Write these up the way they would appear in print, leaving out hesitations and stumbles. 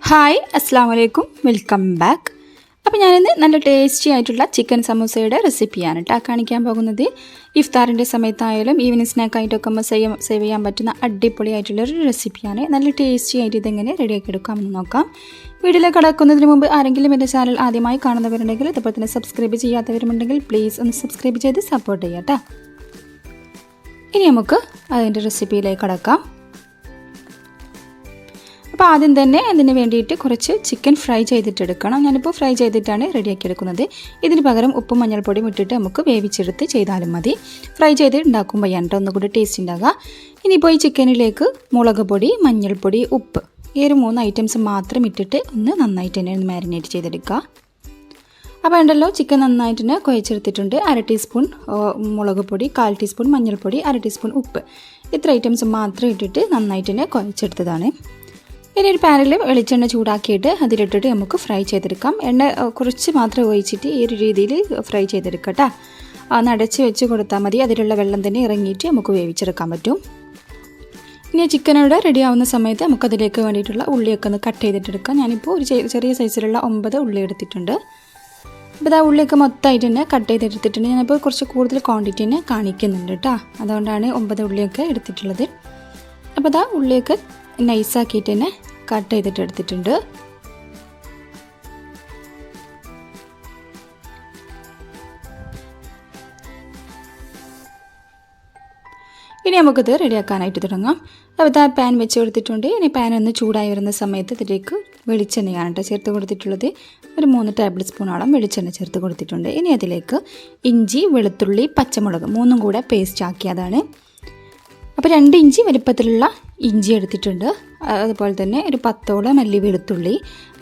Hi അസ്സാം വലൈക്കും welcome back. അപ്പോൾ ഞാനിന്ന് നല്ല ടേസ്റ്റി ആയിട്ടുള്ള ചിക്കൻ സമൂസയുടെ റെസിപ്പിയാണ് കാണിക്കാൻ പോകുന്നത്. ഇഫ്താറിൻ്റെ സമയത്തായാലും ഈവനിങ് സ്നാക്കായിട്ടൊക്കെ സേവ് ചെയ്യാൻ പറ്റുന്ന അടിപൊളിയായിട്ടുള്ളൊരു റെസിപ്പിയാണ്. നല്ല ടേസ്റ്റി ആയിട്ട് ഇതെങ്ങനെ റെഡിയാക്കി എടുക്കാമെന്ന് നോക്കാം. വീഡിയോയിലേക്ക് കടക്കുന്നതിന് മുമ്പ് ആരെങ്കിലും എൻ്റെ ചാനൽ ആദ്യമായി കാണുന്നവരുണ്ടെങ്കിൽ അതുപോലെ തന്നെ സബ്സ്ക്രൈബ് ചെയ്യാത്തവരുമുണ്ടെങ്കിൽ പ്ലീസ് ഒന്ന് സബ്സ്ക്രൈബ് ചെയ്ത് സപ്പോർട്ട് ചെയ്യാം കേട്ടോ. ഇനി നമുക്ക് അതിൻ്റെ റെസിപ്പിയിലേക്ക് കടക്കാം. അപ്പോൾ ആദ്യം തന്നെ അതിന് വേണ്ടിയിട്ട് കുറച്ച് ചിക്കൻ ഫ്രൈ ചെയ്തിട്ടെടുക്കണം. ഞാനിപ്പോൾ ഫ്രൈ ചെയ്തിട്ടാണ് റെഡിയാക്കി എടുക്കുന്നത്. ഇതിന് പകരം ഉപ്പും മഞ്ഞൾപ്പൊടിയും ഇട്ടിട്ട് നമുക്ക് വേവിച്ചെടുത്ത് ചെയ്താലും മതി. ഫ്രൈ ചെയ്ത് ഉണ്ടാക്കുമ്പോഴാണ് ഒന്നുകൂടി ടേസ്റ്റ് ഉണ്ടാകുക. ഇനിയിപ്പോൾ ഈ ചിക്കനിലേക്ക് മുളക് പൊടി, മഞ്ഞൾപ്പൊടി, ഉപ്പ് ഈ ഒരു 3 ഐറ്റംസ് മാത്രം ഇട്ടിട്ട് നന്നായിട്ട് തന്നെ മാരിനേറ്റ് ചെയ്തെടുക്കുക. അപ്പോൾ ഉണ്ടല്ലോ, ചിക്കൻ നന്നായിട്ട് തന്നെ കുഴച്ചെടുത്തിട്ടുണ്ട്. 1/2 ടീസ്പൂൺ മുളക് പൊടി, 1/4 ടീസ്പൂൺ മഞ്ഞൾപ്പൊടി, 1/2 ടീസ്പൂൺ ഉപ്പ്, ഇത്ര ഐറ്റംസ് മാത്രം ഇട്ടിട്ട് നന്നായിട്ട് തന്നെ കുഴച്ചെടുത്തതാണ്. ഇനി ഒരു പാനിൽ വെളിച്ചെണ്ണ ചൂടാക്കിയിട്ട് അതിലിട്ടിട്ട് നമുക്ക് ഫ്രൈ ചെയ്തെടുക്കാം. എണ്ണ കുറച്ച് മാത്രം ഒഴിച്ചിട്ട് ഈ ഒരു രീതിയിൽ ഫ്രൈ ചെയ്തെടുക്കാം കേട്ടോ. അടച്ച് വെച്ച് കൊടുത്താൽ മതി. അതിലുള്ള വെള്ളം തന്നെ ഇറങ്ങിയിട്ട് നമുക്ക് വേവിച്ചെടുക്കാൻ പറ്റും. ഇനി ചിക്കനോട് റെഡി ആവുന്ന സമയത്ത് നമുക്കതിലേക്ക് വേണ്ടിയിട്ടുള്ള ഉള്ളിയൊക്കെ ഒന്ന് കട്ട് ചെയ്തിട്ടെടുക്കാം. ഞാനിപ്പോൾ ഒരു ചെറിയ സൈസിലുള്ള 9 ഉള്ളി എടുത്തിട്ടുണ്ട്. അപ്പോൾ ആ ഉള്ളിയൊക്കെ മൊത്തമായിട്ട് തന്നെ കട്ട് ചെയ്തെടുത്തിട്ടുണ്ട്. ഞാനിപ്പോൾ കുറച്ച് കൂടുതൽ ക്വാണ്ടിറ്റി തന്നെ കാണിക്കുന്നുണ്ട് കേട്ടോ. അതുകൊണ്ടാണ് 9 ഉള്ളിയൊക്കെ എടുത്തിട്ടുള്ളത്. അപ്പോൾ ഉള്ളിയൊക്കെ നൈസാക്കിയിട്ട് തന്നെ കട്ട് ചെയ്തിട്ട് എടുത്തിട്ടുണ്ട്. ഇനി നമുക്കിത് റെഡിയാക്കാനായിട്ട് തുടങ്ങാം. അപ്പോൾ പാൻ വെച്ച് കൊടുത്തിട്ടുണ്ട്. ഇനി പാൻ ഒന്ന് ചൂടായി വരുന്ന സമയത്ത് ഇതിലേക്ക് വെളിച്ചെണ്ണയാണ് കേട്ടോ ചേർത്ത് കൊടുത്തിട്ടുള്ളത്. ഒരു 3 ടേബിൾ സ്പൂണോളം വെളിച്ചെണ്ണ ചേർത്ത് കൊടുത്തിട്ടുണ്ട്. ഇനി അതിലേക്ക് ഇഞ്ചി, വെളുത്തുള്ളി, പച്ചമുളക് 3ഉം കൂടെ പേസ്റ്റ് ആക്കിയതാണ്. അപ്പോൾ 2 ഇഞ്ച് വലിപ്പത്തിലുള്ള ഇഞ്ചി എടുത്തിട്ടുണ്ട്. അതുപോലെ തന്നെ ഒരു 10ഓളം അല്ലി വെളുത്തുള്ളി,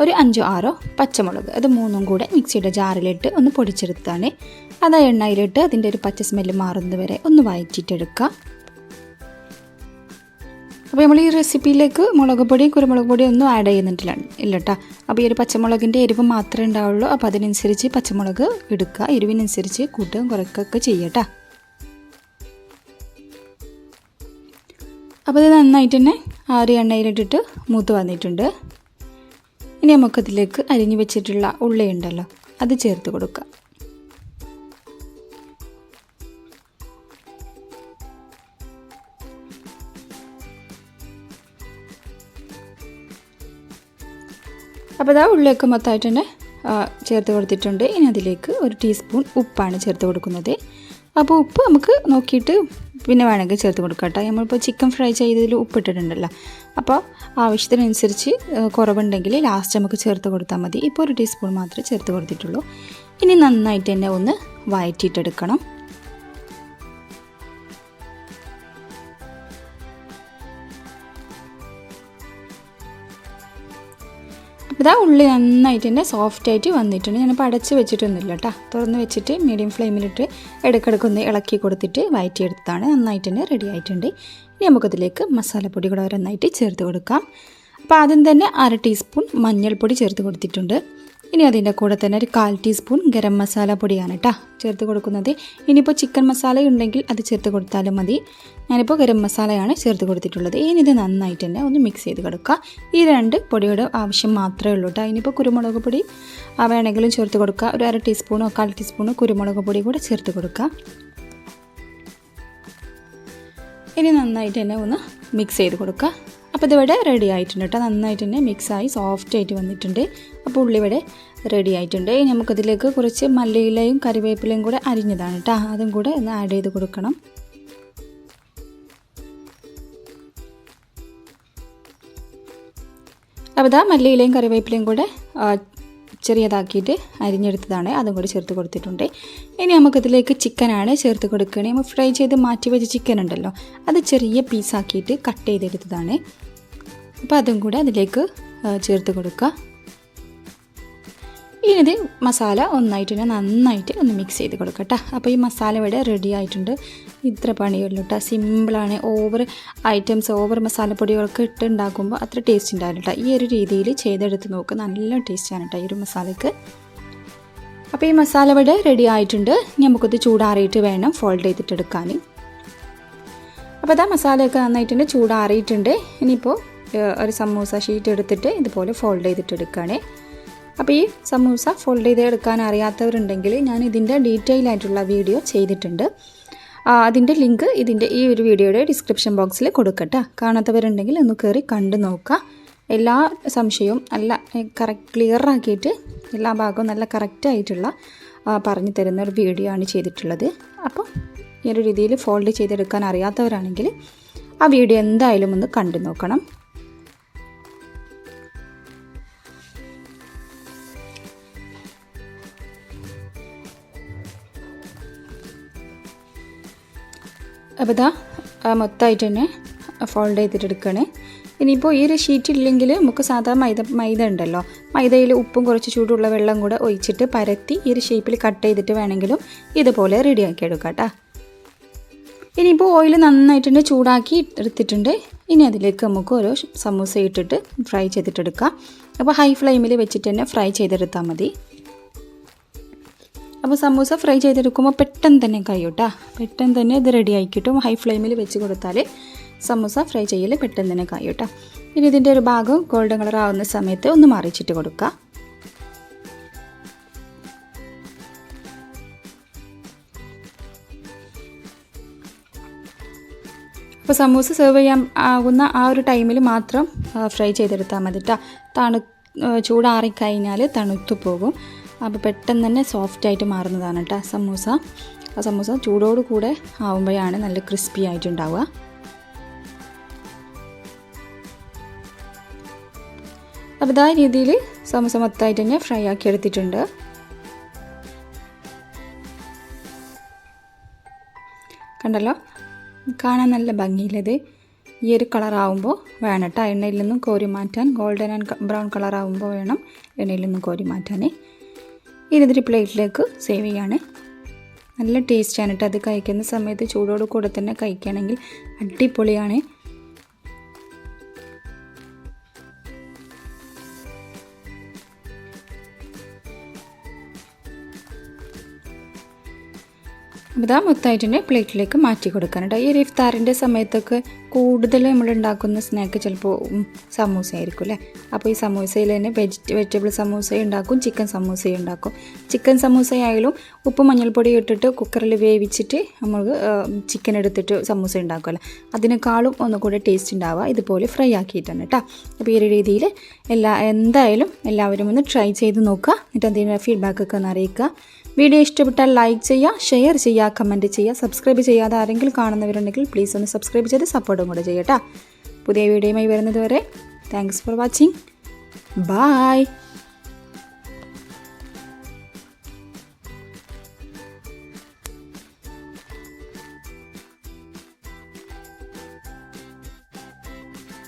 ഒരു 5-6 പച്ചമുളക്, അത് 3ഉം കൂടെ മിക്സിയുടെ ജാറിലിട്ട് ഒന്ന് പൊടിച്ചെടുത്താണ്. അത് എണ്ണയിലിട്ട് അതിൻ്റെ ഒരു പച്ച സ്മെല്ല് മാറുന്നത് വരെ ഒന്ന് വഴറ്റിയിട്ടെടുക്കുക. അപ്പോൾ നമ്മൾ ഈ റെസിപ്പിയിലേക്ക് മുളക് പൊടി, കുരുമുളക് പൊടി ഒന്നും ആഡ് ചെയ്യുന്നില്ല കേട്ടോ. അപ്പോൾ ഈ ഒരു പച്ചമുളകിൻ്റെ എരിവ് മാത്രമേ ഉണ്ടാവുള്ളൂ. അപ്പോൾ അതിനനുസരിച്ച് പച്ചമുളക് എടുക്കുക. എരിവിനനുസരിച്ച് കൂട്ടുകയും കുറയ്ക്കുകയൊക്കെ ചെയ്യട്ടോ. അപ്പോൾ ഇത് നന്നായിട്ട് തന്നെ ആ ഒരു എണ്ണയിലിട്ടിട്ട് മൂത്ത് വന്നിട്ടുണ്ട്. ഇനി നമുക്കതിലേക്ക് അരിഞ്ഞു വെച്ചിട്ടുള്ള ഉള്ളി ഉണ്ടല്ലോ, അത് ചേർത്ത് കൊടുക്കുക. അപ്പോൾ ഉള്ളിയൊക്കെ മൊത്തമായിട്ട് തന്നെ ചേർത്ത് കൊടുത്തിട്ടുണ്ട്. ഇനി അതിലേക്ക് 1 ടീസ്പൂൺ ഉപ്പാണ് ചേർത്ത് കൊടുക്കുന്നത്. അപ്പോൾ ഉപ്പ് നമുക്ക് നോക്കിയിട്ട് പിന്നെ വേണമെങ്കിൽ ചേർത്ത് കൊടുക്കാം കേട്ടോ. നമ്മളിപ്പോൾ ചിക്കൻ ഫ്രൈ ചെയ്തതിൽ ഉപ്പിട്ടിട്ടുണ്ടല്ലോ. അപ്പോൾ ആവശ്യത്തിനനുസരിച്ച് കുറവുണ്ടെങ്കിൽ ലാസ്റ്റ് നമുക്ക് ചേർത്ത് കൊടുത്താൽ മതി. ഇപ്പോൾ 1 ടീസ്പൂൺ മാത്രമേ ചേർത്ത് കൊടുത്തിട്ടുള്ളൂ. ഇനി നന്നായിട്ട് തന്നെ ഒന്ന് വഴറ്റിയിട്ടെടുക്കണം. അപ്പോൾ ഉള്ളി നന്നായിട്ട് തന്നെ സോഫ്റ്റായിട്ട് വന്നിട്ടുണ്ട്. ഞാനിപ്പോൾ അടച്ച് വെച്ചിട്ടൊന്നുമില്ല കേട്ടോ. തുറന്ന് വെച്ചിട്ട് മീഡിയം ഫ്ലെയിമിലിട്ട് ഇടയ്ക്കിടയ്ക്കൊന്ന് ഇളക്കി കൊടുത്തിട്ട് വഴറ്റിയെടുത്താണ്. നന്നായിട്ട് തന്നെ റെഡി ആയിട്ടുണ്ട്. ഇനി നമുക്കതിലേക്ക് മസാലപ്പൊടി കൂടെ നന്നായിട്ട് ചേർത്ത് കൊടുക്കാം. അപ്പോൾ ആദ്യം തന്നെ 1/2 ടീസ്പൂൺ മഞ്ഞൾപ്പൊടി ചേർത്ത് കൊടുത്തിട്ടുണ്ട്. ഇനി അതിൻ്റെ കൂടെ തന്നെ ഒരു 1/4 ടീസ്പൂൺ ഗരം മസാല പൊടിയാണ് കേട്ടോ ചേർത്ത് കൊടുക്കുന്നത്. ഇനിയിപ്പോൾ ചിക്കൻ മസാല ഉണ്ടെങ്കിൽ അത് ചേർത്ത് കൊടുത്താലും മതി. ഞാനിപ്പോൾ ഗരം മസാലയാണ് ചേർത്ത് കൊടുത്തിട്ടുള്ളത്. ഇനി ഇത് നന്നായിട്ട് തന്നെ ഒന്ന് മിക്സ് ചെയ്ത് കൊടുക്കുക. ഈ 2 പൊടിയുടെ ആവശ്യം മാത്രമേ ഉള്ളൂ കേട്ടോ. ഇനിയിപ്പോൾ കുരുമുളക് പൊടി വേണമെങ്കിലും ചേർത്ത് കൊടുക്കുക. ഒരു 1/2 ടീസ്പൂണോ 1/4 ടീസ്പൂണോ കുരുമുളക് പൊടി കൂടെ ചേർത്ത് കൊടുക്കുക. ഇനി നന്നായിട്ട് തന്നെ ഒന്ന് മിക്സ് ചെയ്ത് കൊടുക്കുക. അപ്പോൾ ഇതിവിടെ റെഡി ആയിട്ടുണ്ട് കേട്ടോ. നന്നായിട്ട് തന്നെ മിക്സായി സോഫ്റ്റായിട്ട് വന്നിട്ടുണ്ട്. അപ്പോൾ ഉള്ളി ഇവിടെ റെഡി ആയിട്ടുണ്ട്. ഇനി നമുക്കതിലേക്ക് കുറച്ച് മല്ലിയിലയും കറിവേപ്പിലയും കൂടെ അരിഞ്ഞതാണ് കേട്ടോ. അതും കൂടെ ഒന്ന് ആഡ് ചെയ്ത് കൊടുക്കണം. അപ്പോൾ മല്ലിയിലയും കറിവേപ്പിലയും കൂടെ ചെറിയതാക്കിയിട്ട് അരിഞ്ഞെടുത്തതാണ്. അതും കൂടി ചേർത്ത് കൊടുത്തിട്ടുണ്ട്. ഇനി നമുക്കതിലേക്ക് ചിക്കനാണ് ചേർത്ത് കൊടുക്കുകയാണ്. നമ്മൾ ഫ്രൈ ചെയ്ത് മാറ്റി വെച്ച ചിക്കൻ ഉണ്ടല്ലോ, അത് ചെറിയ പീസാക്കിയിട്ട് കട്ട് ചെയ്തെടുത്തതാണ്. അപ്പോൾ അതും കൂടെ അതിലേക്ക് ചേർത്ത് കൊടുക്കുക. ഇനി ഇത് മസാല ഒന്നായിട്ട് തന്നെ നന്നായിട്ട് ഒന്ന് മിക്സ് ചെയ്ത് കൊടുക്കുക കേട്ടോ. അപ്പോൾ ഈ മസാല ഇവിടെ റെഡി ആയിട്ടുണ്ട്. ഇത്ര പണിയുള്ളൂ കേട്ടോ. സിമ്പിളാണ്. ഓവർ മസാലപ്പൊടികളൊക്കെ ഇട്ട് ഉണ്ടാക്കുമ്പോൾ അത്ര ടേസ്റ്റ് ഉണ്ടാവില്ല കേട്ടോ. ഈ ഒരു രീതിയിൽ ചെയ്തെടുത്ത് നോക്കുക. നല്ല ടേസ്റ്റാണ് കേട്ടോ ഈ ഒരു മസാലയ്ക്ക്. അപ്പോൾ ഈ മസാല ഇവിടെ റെഡി ആയിട്ടുണ്ട്. നമുക്കത് ചൂടാറിയിട്ട് വേണം ഫോൾഡ് ചെയ്തിട്ടെടുക്കാൻ. അപ്പോൾ മസാലയൊക്കെ നന്നായിട്ട് ചൂടാറിയിട്ടുണ്ട്. ഇനിയിപ്പോൾ ഒരു സമൂസ ഷീറ്റ് എടുത്തിട്ട് ഇതുപോലെ ഫോൾഡ് ചെയ്തിട്ടെടുക്കുകയാണ്. അപ്പോൾ ഈ സമൂസ ഫോൾഡ് ചെയ്ത് എടുക്കാൻ അറിയാത്തവരുണ്ടെങ്കിൽ ഞാൻ ഇതിൻ്റെ ഡീറ്റെയിൽ ആയിട്ടുള്ള വീഡിയോ ചെയ്തിട്ടുണ്ട്. അതിൻ്റെ ലിങ്ക് ഇതിൻ്റെ ഈ ഒരു വീഡിയോയുടെ ഡിസ്ക്രിപ്ഷൻ ബോക്സിൽ കൊടുക്കട്ടെ. കാണാത്തവരുണ്ടെങ്കിൽ ഒന്ന് കയറി കണ്ടു നോക്കുക. എല്ലാ സംശയവും നല്ല ക്ലിയർ ആക്കിയിട്ട് എല്ലാ ഭാഗവും നല്ല കറക്റ്റായിട്ടുള്ള പറഞ്ഞു തരുന്ന ഒരു വീഡിയോ ആണ് ചെയ്തിട്ടുള്ളത്. അപ്പോൾ ഈ ഒരു രീതിയിൽ ഫോൾഡ് ചെയ്തെടുക്കാൻ അറിയാത്തവരാണെങ്കിൽ ആ വീഡിയോ എന്തായാലും ഒന്ന് കണ്ടു നോക്കണം. അപ്പോൾ ഇതാ മൊത്തമായിട്ട് തന്നെ ഫോൾഡ് ചെയ്തിട്ടെടുക്കണേ. ഇനിയിപ്പോൾ ഈ ഒരു ഷീറ്റ് ഇല്ലെങ്കിൽ നമുക്ക് സാധാ മൈദ ഉണ്ടല്ലോ, മൈദയിൽ ഉപ്പും കുറച്ച് ചൂടുള്ള വെള്ളം കൂടെ ഒഴിച്ചിട്ട് പരത്തി ഈ ഒരു ഷേപ്പിൽ കട്ട് ചെയ്തിട്ട് വേണമെങ്കിലും ഇതുപോലെ റെഡിയാക്കി എടുക്കാം കേട്ടോ. ഇനിയിപ്പോൾ ഓയിൽ നന്നായിട്ട് തന്നെ ചൂടാക്കി എടുത്തിട്ടുണ്ട്. ഇനി അതിലേക്ക് നമുക്ക് ഓരോ സമൂസ ഇട്ടിട്ട് ഫ്രൈ ചെയ്തിട്ടെടുക്കാം. അപ്പോൾ ഹൈ ഫ്ലെയിമിൽ വെച്ചിട്ട് തന്നെ ഫ്രൈ ചെയ്തെടുത്താൽ മതി. അപ്പോൾ സമൂസ ഫ്രൈ ചെയ്തെടുക്കുമ്പോൾ പെട്ടെന്ന് തന്നെ കഴിയും കേട്ടോ. പെട്ടെന്ന് തന്നെ ഇത് റെഡി ആയി കിട്ടും. ഹൈ ഫ്ലെയിമിൽ വെച്ച് കൊടുത്താൽ സമൂസ ഫ്രൈ ചെയ്യൽ പെട്ടെന്ന് തന്നെ കഴിയും കേട്ടോ. ഇനി ഇതിൻ്റെ ഒരു ഭാഗം ഗോൾഡൻ കളർ ആവുന്ന സമയത്ത് ഒന്ന് മറിച്ചിട്ട് കൊടുക്കുക. അപ്പോൾ സമൂസ സെർവ് ചെയ്യാൻ ആകുന്ന ആ ഒരു ടൈമിൽ മാത്രം ഫ്രൈ ചെയ്തെടുത്താൽ മതി കേട്ടോ. ചൂടാറിക്കഴിഞ്ഞാൽ തണുത്തു പോകും. അപ്പോൾ പെട്ടെന്ന് തന്നെ സോഫ്റ്റായിട്ട് മാറുന്നതാണ് കേട്ടോ സമൂസ. ആ സമൂസ ചൂടോട് കൂടെ ആവുമ്പോഴാണ് നല്ല ക്രിസ്പി ആയിട്ടുണ്ടാവുക. അപ്പോൾ ഇതാ രീതിയിൽ സമൂസ മൊത്തമായിട്ട് തന്നെ ഫ്രൈ ആക്കി എടുത്തിട്ടുണ്ട്. കണ്ടല്ലോ, കാണാൻ നല്ല ഭംഗിയില്ലത്. ഈ ഒരു കളറാവുമ്പോൾ വേണം കേട്ടോ എണ്ണയിൽ നിന്നും കോരി മാറ്റാൻ. ഗോൾഡൻ ആൻഡ് ബ്രൗൺ കളറാവുമ്പോൾ വേണം എണ്ണയിൽ നിന്നും കോരി മാറ്റാൻ. ഇതൊരു പ്ലേറ്റിലേക്ക് സേവ് ചെയ്യാണ്. നല്ല ടേസ്റ്റാണ് കേട്ടോ. അത് കഴിക്കുന്ന സമയത്ത് ചൂടോട് കൂടെ തന്നെ കഴിക്കുകയാണെങ്കിൽ അടിപൊളിയാണ്. അപ്പോൾ ഇതാ മൊത്തമായിട്ട് തന്നെ പ്ലേറ്റിലേക്ക് മാറ്റി കൊടുക്കാനുണ്ട്. ഈ ഒരു ഇഫ്താറിൻ്റെ സമയത്തൊക്കെ കൂടുതൽ നമ്മൾ ഉണ്ടാക്കുന്ന സ്നാക്ക് ചിലപ്പോൾ സമൂസ ആയിരിക്കും അല്ലേ. അപ്പോൾ ഈ സമൂസയിൽ തന്നെ വെജിറ്റബിൾ സമൂസയും ഉണ്ടാക്കും, ചിക്കൻ സമൂസയും ഉണ്ടാക്കും. ചിക്കൻ സമൂസയായാലും ഉപ്പ് മഞ്ഞൾപ്പൊടി ഇട്ടിട്ട് കുക്കറിൽ വേവിച്ചിട്ട് നമ്മൾ ചിക്കൻ എടുത്തിട്ട് സമൂസ ഉണ്ടാക്കുമല്ലോ, അതിനേക്കാളും ഒന്നുകൂടെ ടേസ്റ്റ് ഉണ്ടാവുക ഇതുപോലെ ഫ്രൈ ആക്കിയിട്ടാണ് കേട്ടോ. അപ്പോൾ ഈ ഒരു രീതിയിൽ എന്തായാലും എല്ലാവരും ഒന്ന് ട്രൈ ചെയ്ത് നോക്കുക. എന്നിട്ട് എന്തെങ്കിലും ഫീഡ്ബാക്കൊക്കെ ഒന്ന് അറിയിക്കുക. വീഡിയോ ഇഷ്ടപ്പെട്ടാൽ ലൈക്ക് ചെയ്യുക, ഷെയർ ചെയ്യുക, കമൻറ്റ് ചെയ്യുക. സബ്സ്ക്രൈബ് ചെയ്യാതെ ആരെങ്കിലും കാണുന്നവരുണ്ടെങ്കിൽ പ്ലീസ് ഒന്ന് സബ്സ്ക്രൈബ് ചെയ്ത് സപ്പോർട്ടും കൂടെ ചെയ്യട്ടോ. പുതിയ വീഡിയോയുമായി വരുന്നത് വരെ താങ്ക്സ് ഫോർ വാച്ചിങ്. ബൈ.